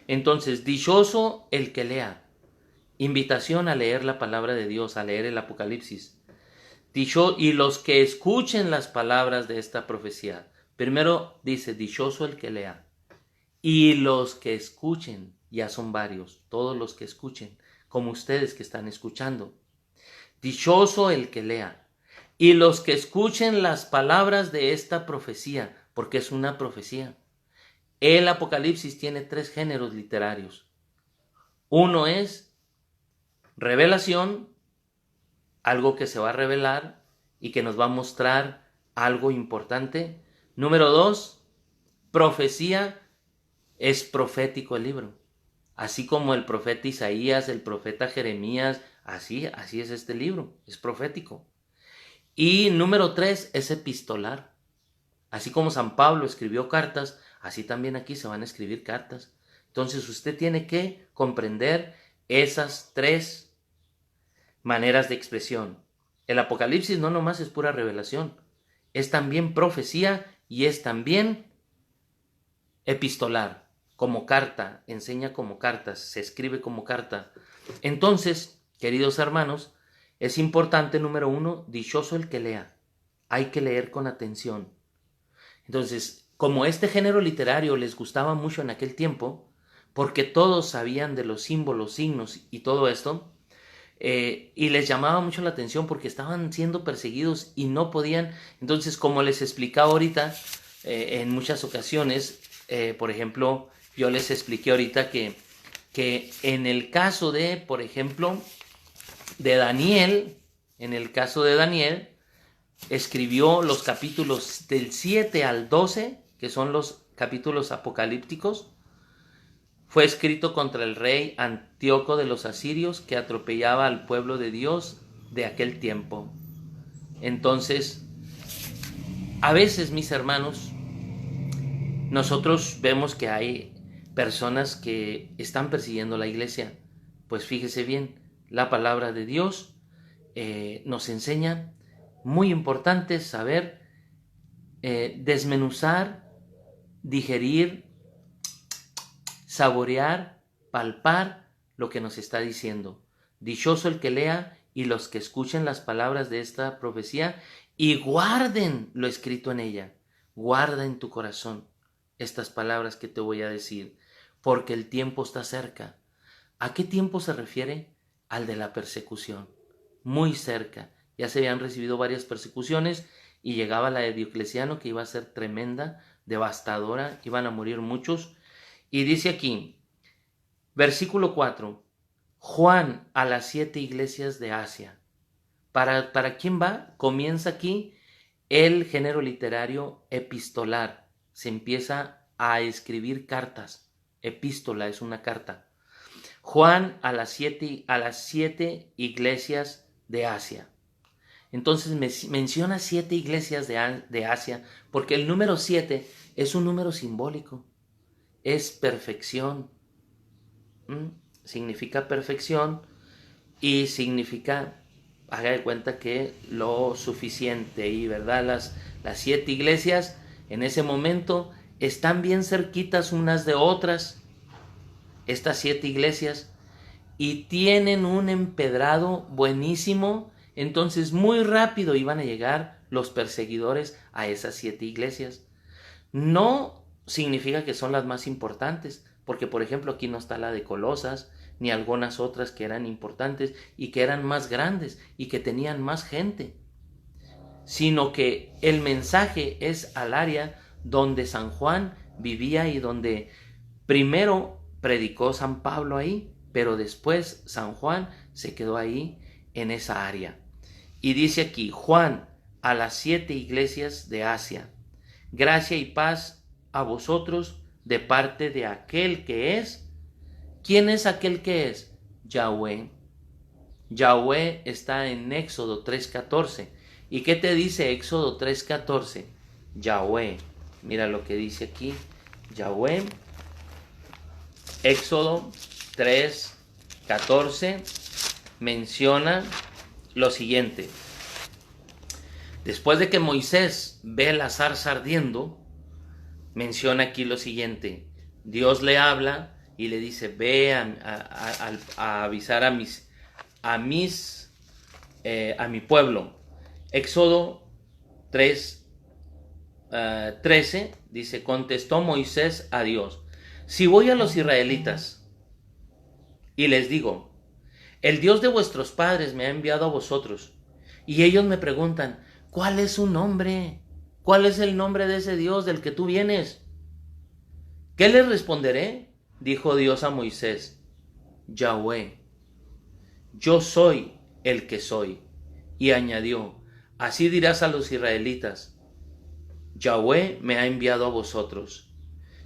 Entonces, dichoso el que lea. Invitación a leer la palabra de Dios, a leer el Apocalipsis. Y los que escuchen las palabras de esta profecía. Primero dice, dichoso el que lea. Y los que escuchen, ya son varios, todos los que escuchen, como ustedes que están escuchando. Dichoso el que lea. Y los que escuchen las palabras de esta profecía, porque es una profecía. El Apocalipsis tiene 3 géneros literarios. Uno es revelación, algo que se va a revelar y que nos va a mostrar algo importante. Número 2, profecía, es profético el libro. Así como el profeta Isaías, el profeta Jeremías, así es este libro, es profético. Y número 3, es epistolar. Así como San Pablo escribió cartas, así también aquí se van a escribir cartas. Entonces usted tiene que comprender esas 3 maneras de expresión. El Apocalipsis no nomás es pura revelación, es también profecía y es también epistolar, como carta, enseña como cartas, se escribe como carta. Entonces, queridos hermanos, es importante, número 1, dichoso el que lea. Hay que leer con atención. Entonces, como este género literario les gustaba mucho en aquel tiempo, porque todos sabían de los símbolos, signos y todo esto, y les llamaba mucho la atención porque estaban siendo perseguidos y no podían. Entonces, como les explicaba ahorita, en muchas ocasiones, por ejemplo, yo les expliqué ahorita que en el caso de, por ejemplo, de Daniel, escribió los capítulos del 7 al 12, que son los capítulos apocalípticos. Fue escrito contra el rey Antíoco de los asirios, que atropellaba al pueblo de Dios de aquel tiempo. Entonces, a veces, mis hermanos, nosotros vemos que hay personas que están persiguiendo la iglesia. Pues fíjese bien, la palabra de Dios nos enseña, muy importante saber desmenuzar, digerir, saborear, palpar lo que nos está diciendo. Dichoso el que lea y los que escuchen las palabras de esta profecía y guarden lo escrito en ella. Guarda en tu corazón estas palabras que te voy a decir, porque el tiempo está cerca. ¿A qué tiempo se refiere? Al de la persecución. Muy cerca. Ya se habían recibido varias persecuciones y llegaba la de Diocleciano, que iba a ser tremenda, devastadora, iban a morir muchos. Y dice aquí, versículo 4, Juan a las 7 iglesias de Asia. ¿Para quién va? Comienza aquí el género literario epistolar. Se empieza a escribir cartas. Epístola es una carta. Juan a las 7 iglesias de Asia. Entonces menciona 7 iglesias de Asia, porque el número 7 es un número simbólico. Es perfección. Significa perfección y significa, haga de cuenta que lo suficiente. Y verdad, las 7 iglesias en ese momento están bien cerquitas unas de otras, estas 7 iglesias, y tienen un empedrado buenísimo. Entonces muy rápido iban a llegar los perseguidores a esas 7 iglesias. No significa que son las más importantes, porque por ejemplo aquí no está la de Colosas, ni algunas otras que eran importantes y que eran más grandes y que tenían más gente, sino que el mensaje es al área donde San Juan vivía y donde primero predicó San Pablo ahí, pero después San Juan se quedó ahí en esa área. Y dice aquí, Juan a las 7 iglesias de Asia, gracia y paz a vosotros de parte de aquel que es. ¿Quién es aquel que es? Yahweh. Yahweh está en Éxodo 3:14. ¿Y qué te dice Éxodo 3:14? Yahweh. Mira lo que dice aquí. Yahweh. Éxodo 3, 14 menciona lo siguiente. Después de que Moisés ve la zarza ardiendo, menciona aquí lo siguiente. Dios le habla y le dice, ve a avisar a mi pueblo. Éxodo 13 dice, contestó Moisés a Dios, si voy a los israelitas y les digo, el Dios de vuestros padres me ha enviado a vosotros, y ellos me preguntan, ¿cuál es su nombre? ¿Cuál es el nombre de ese Dios del que tú vienes? ¿Qué les responderé? Dijo Dios a Moisés, Yahweh, yo soy el que soy. Y añadió, así dirás a los israelitas, Yahweh me ha enviado a vosotros.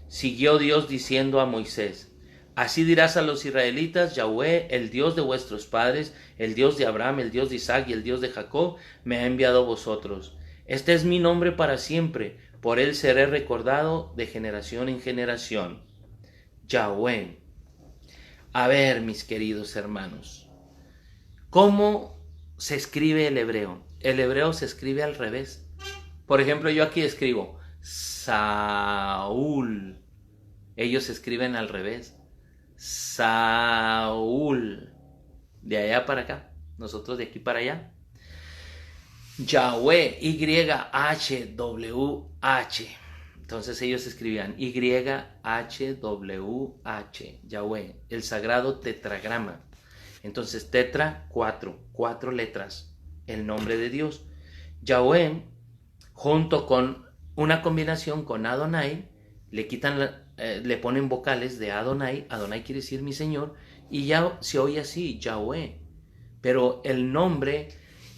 Siguió Dios diciendo a Moisés, así dirás a los israelitas, Yahweh, el Dios de vuestros padres, el Dios de Abraham, el Dios de Isaac y el Dios de Jacob, me ha enviado a vosotros. Este es mi nombre para siempre, por él seré recordado de generación en generación. Yahweh. A ver, mis queridos hermanos, ¿cómo se escribe el hebreo? El hebreo se escribe al revés. Por ejemplo, yo aquí escribo Saúl. Ellos escriben al revés. Saúl. De allá para acá. Nosotros de aquí para allá. Yahweh. Y-H-W-H. Entonces ellos escribían Y-H-W-H. Yahweh. El sagrado tetragrama. Entonces tetra, cuatro letras. El nombre de Dios. Yahweh, junto con una combinación con Adonai, le ponen vocales de Adonai. Adonai quiere decir mi Señor, y ya se oye así, Yahweh. Pero el nombre,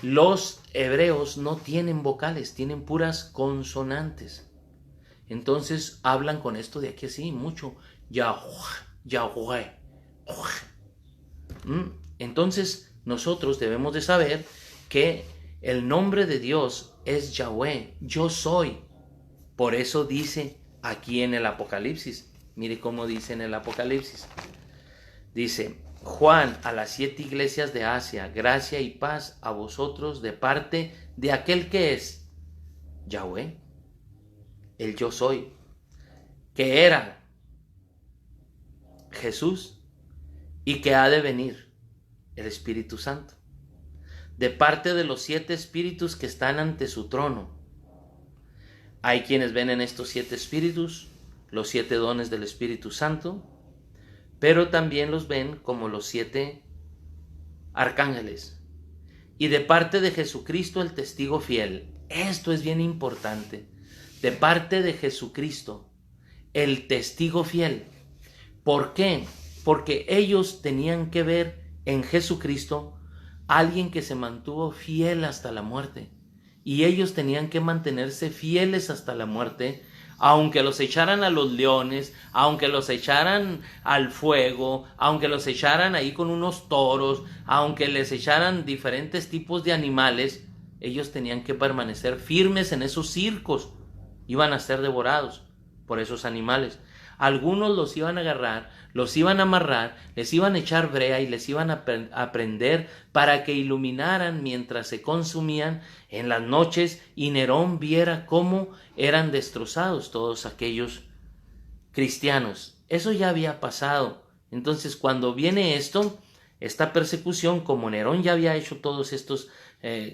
los hebreos no tienen vocales, tienen puras consonantes. Entonces hablan con esto de aquí así, mucho. Yahweh. Entonces nosotros debemos de saber que el nombre de Dios es Yahweh, yo soy. Por eso dice aquí en el Apocalipsis, mire cómo dice en el Apocalipsis. Dice, Juan a las 7 iglesias de Asia, gracia y paz a vosotros de parte de aquel que es Yahweh, el yo soy, que era Jesús y que ha de venir, el Espíritu Santo, de parte de los 7 espíritus que están ante su trono. Hay quienes ven en estos 7 espíritus los 7 dones del Espíritu Santo, pero también los ven como los 7 arcángeles. Y de parte de Jesucristo el testigo fiel. Esto es bien importante. De parte de Jesucristo el testigo fiel. ¿Por qué? Porque ellos tenían que ver en Jesucristo alguien que se mantuvo fiel hasta la muerte. Y ellos tenían que mantenerse fieles hasta la muerte, aunque los echaran a los leones, aunque los echaran al fuego, aunque los echaran ahí con unos toros, aunque les echaran diferentes tipos de animales, ellos tenían que permanecer firmes en esos circos. Iban a ser devorados por esos animales. Algunos los iban a agarrar, los iban a amarrar, les iban a echar brea y les iban a prender para que iluminaran mientras se consumían en las noches, y Nerón viera cómo eran destrozados todos aquellos cristianos. Eso ya había pasado. Entonces, cuando viene esta persecución, como Nerón ya había hecho todos estos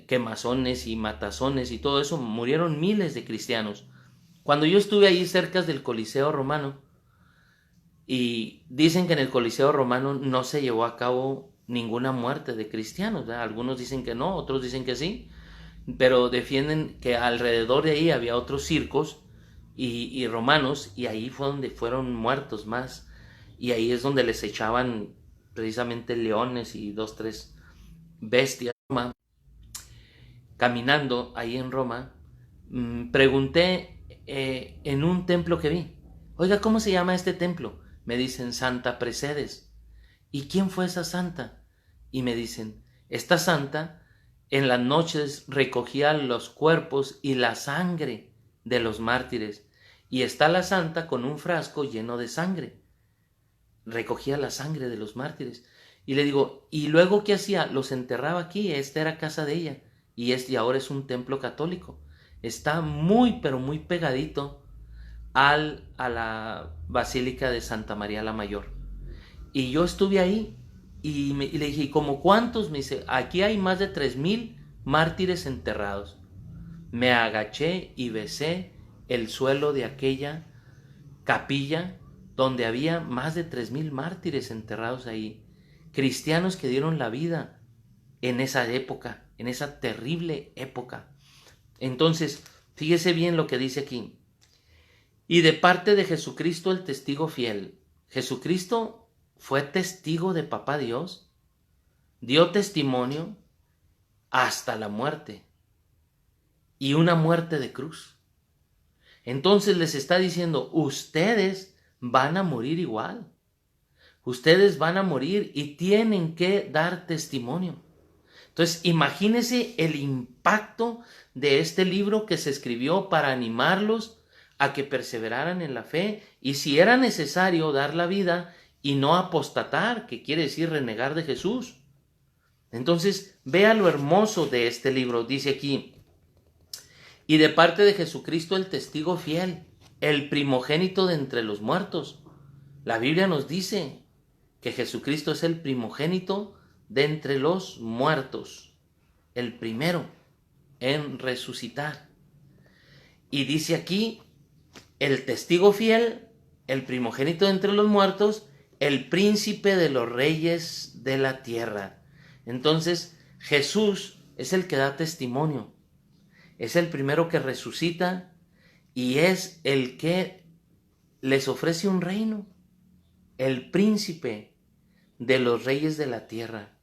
quemazones y matazones y todo eso, murieron miles de cristianos. Cuando yo estuve ahí cerca del Coliseo Romano, y dicen que en el Coliseo Romano no se llevó a cabo ninguna muerte de cristianos, ¿verdad? Algunos dicen que no, otros dicen que sí, pero defienden que alrededor de ahí había otros circos y romanos, y ahí fue donde fueron muertos más, y ahí es donde les echaban precisamente leones y 2, 3 bestias. Caminando ahí en Roma, pregunté en un templo que vi, oiga, ¿cómo se llama este templo? Me dicen, Santa Precedes. ¿Y quién fue esa santa? Y me dicen, esta santa en las noches recogía los cuerpos y la sangre de los mártires, y está la santa con un frasco lleno de sangre. Recogía la sangre de los mártires. Y le digo, ¿y luego qué hacía? Los enterraba aquí, esta era casa de ella, y ahora es un templo católico. Está muy, pero muy pegadito a la Basílica de Santa María la Mayor. Y yo estuve ahí y le dije, ¿y como cuántos? Me dice, aquí hay más de 3,000 mártires enterrados. Me agaché y besé el suelo de aquella capilla donde había más de 3,000 mártires enterrados ahí. Cristianos que dieron la vida en esa época, en esa terrible época. Entonces, fíjese bien lo que dice aquí. Y de parte de Jesucristo el testigo fiel. Jesucristo fue testigo de Papá Dios, dio testimonio hasta la muerte, y una muerte de cruz. Entonces les está diciendo, ustedes van a morir igual. Ustedes van a morir y tienen que dar testimonio. Entonces, imagínense el impacto de este libro que se escribió para animarlos a que perseveraran en la fe y si era necesario dar la vida y no apostatar, que quiere decir renegar de Jesús. Entonces, vea lo hermoso de este libro. Dice aquí, y de parte de Jesucristo el testigo fiel, el primogénito de entre los muertos. La Biblia nos dice que Jesucristo es el primogénito de entre los muertos, el primero en resucitar. Y dice aquí, el testigo fiel, el primogénito de entre los muertos, el príncipe de los reyes de la tierra. Entonces, Jesús es el que da testimonio, es el primero que resucita y es el que les ofrece un reino, el príncipe de los reyes de la tierra,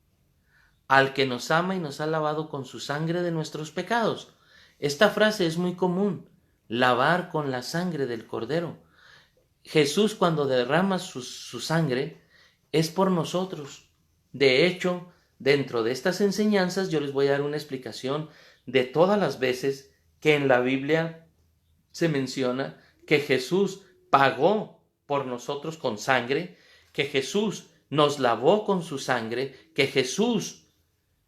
al que nos ama y nos ha lavado con su sangre de nuestros pecados. Esta frase es muy común, lavar con la sangre del Cordero. Jesús, cuando derrama su sangre, es por nosotros. De hecho, dentro de estas enseñanzas yo les voy a dar una explicación de todas las veces que en la Biblia se menciona que Jesús pagó por nosotros con sangre, que Jesús nos lavó con su sangre, que Jesús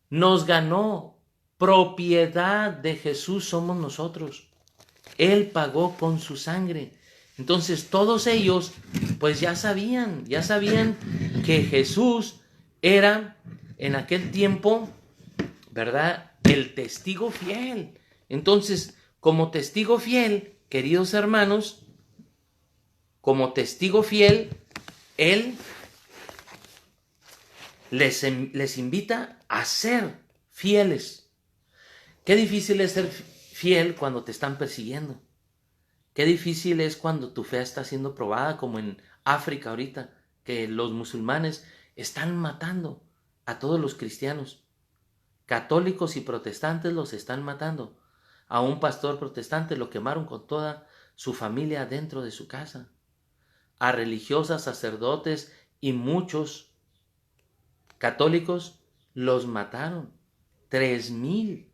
nos ganó. Propiedad de Jesús somos nosotros. Él pagó con su sangre. Entonces todos ellos pues ya sabían que Jesús era en aquel tiempo, ¿verdad?, el testigo fiel. Entonces, como testigo fiel, queridos hermanos, como testigo fiel, Él les invita a ser fieles. Qué difícil es ser fiel cuando te están persiguiendo. Qué difícil es cuando tu fe está siendo probada, como en África ahorita, que los musulmanes están matando a todos los cristianos. Católicos y protestantes los están matando. A un pastor protestante lo quemaron con toda su familia dentro de su casa. A religiosas, sacerdotes y muchos católicos los mataron. 3,000,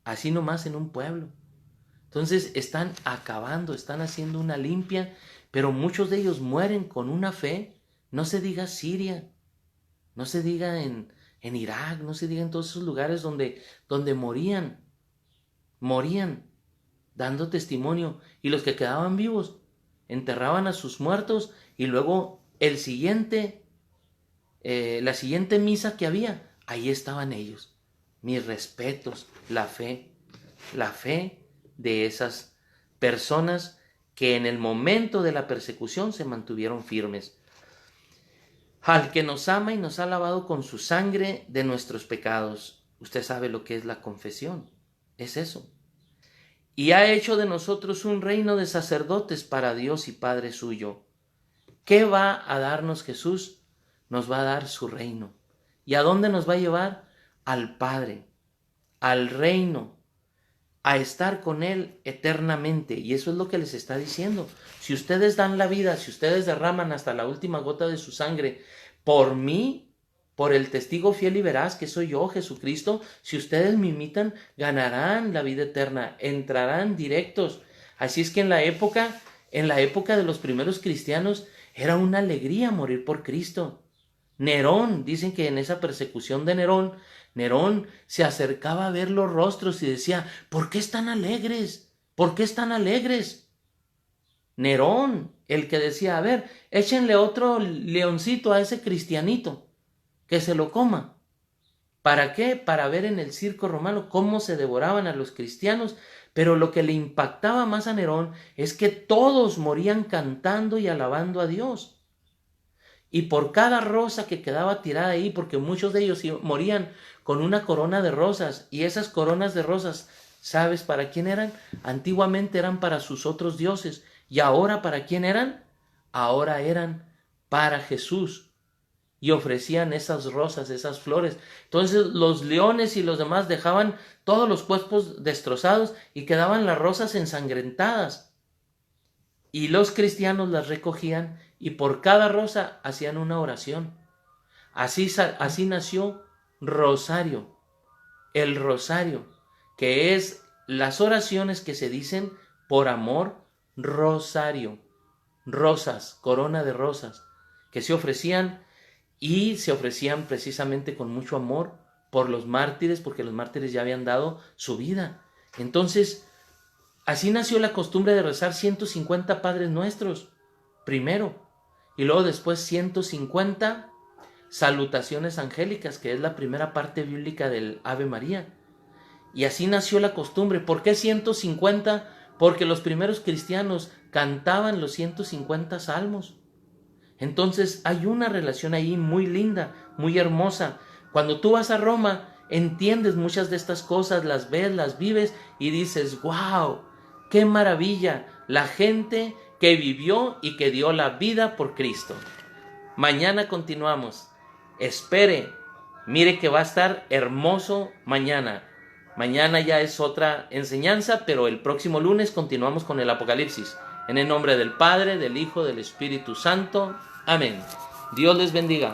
así nomás en un pueblo. Entonces están acabando, están haciendo una limpia, pero muchos de ellos mueren con una fe. No se diga Siria, no se diga en Irak, no se diga en todos esos lugares donde morían dando testimonio, y los que quedaban vivos enterraban a sus muertos y luego la siguiente misa que había, ahí estaban ellos. Mis respetos, la fe de esas personas que en el momento de la persecución se mantuvieron firmes. Al que nos ama y nos ha lavado con su sangre de nuestros pecados. Usted sabe lo que es la confesión, es eso. Y ha hecho de nosotros un reino de sacerdotes para Dios y Padre suyo. ¿Qué va a darnos Jesús? Nos va a dar su reino. ¿Y a dónde nos va a llevar? Al Padre, al reino, a estar con Él eternamente. Y eso es lo que les está diciendo. Si ustedes dan la vida, si ustedes derraman hasta la última gota de su sangre por mí, por el testigo fiel y veraz que soy yo, Jesucristo, si ustedes me imitan, ganarán la vida eterna, entrarán directos. Así es que en la época de los primeros cristianos, era una alegría morir por Cristo. Nerón, dicen que en esa persecución de Nerón, Nerón se acercaba a ver los rostros y decía, ¿por qué están alegres? ¿Por qué están alegres? Nerón, el que decía, a ver, échenle otro leoncito a ese cristianito, que se lo coma. ¿Para qué? Para ver en el circo romano cómo se devoraban a los cristianos, pero lo que le impactaba más a Nerón es que todos morían cantando y alabando a Dios. Y por cada rosa que quedaba tirada ahí, porque muchos de ellos morían con una corona de rosas, y esas coronas de rosas, ¿sabes para quién eran? Antiguamente eran para sus otros dioses, y ahora ¿para quién eran? Ahora eran para Jesús. Y ofrecían esas rosas, esas flores. Entonces los leones y los demás dejaban todos los cuerpos destrozados y quedaban las rosas ensangrentadas. Y los cristianos las recogían y por cada rosa hacían una oración. Así nació Rosario, el rosario, que es las oraciones que se dicen por amor, rosario, rosas, corona de rosas, que se ofrecían y se ofrecían precisamente con mucho amor por los mártires, porque los mártires ya habían dado su vida. Entonces, así nació la costumbre de rezar 150 Padres Nuestros, primero, y luego después 150 salutaciones angélicas, que es la primera parte bíblica del Ave María. Y así nació la costumbre. ¿Por qué 150? Porque los primeros cristianos cantaban los 150 salmos. Entonces hay una relación ahí muy linda, muy hermosa. Cuando tú vas a Roma, entiendes muchas de estas cosas, las ves, las vives y dices, ¡wow! ¡Qué maravilla! La gente que vivió y que dio la vida por Cristo. Mañana continuamos. Espere, mire que va a estar hermoso mañana. Mañana ya es otra enseñanza, pero el próximo lunes continuamos con el Apocalipsis. En el nombre del Padre, del Hijo, del Espíritu Santo. Amén. Dios les bendiga.